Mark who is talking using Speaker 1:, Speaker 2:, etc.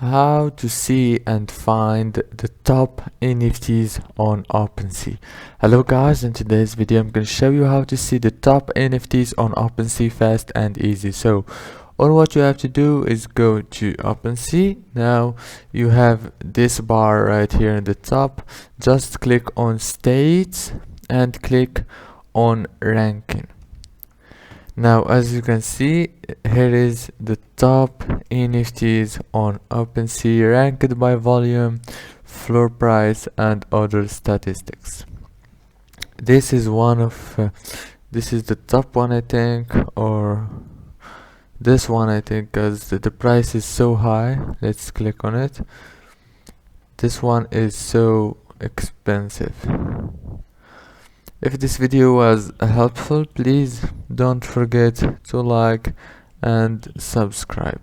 Speaker 1: How to see and find the top NFTs on Opensea. Hello guys, in today's video I'm going to show you how to see the top NFTs on Opensea fast and easy. So all what you have to do is go to Opensea. Now you have this bar right here in the top. Just click on states and click on ranking. Now as you can see, here is the top NFTs on Opensea ranked by volume, floor price and other statistics. This is one of this is the top one, I think, or this one, I think, because the price is so high. Let's click on it. This one is so expensive. If this video was helpful, please don't forget to like and subscribe.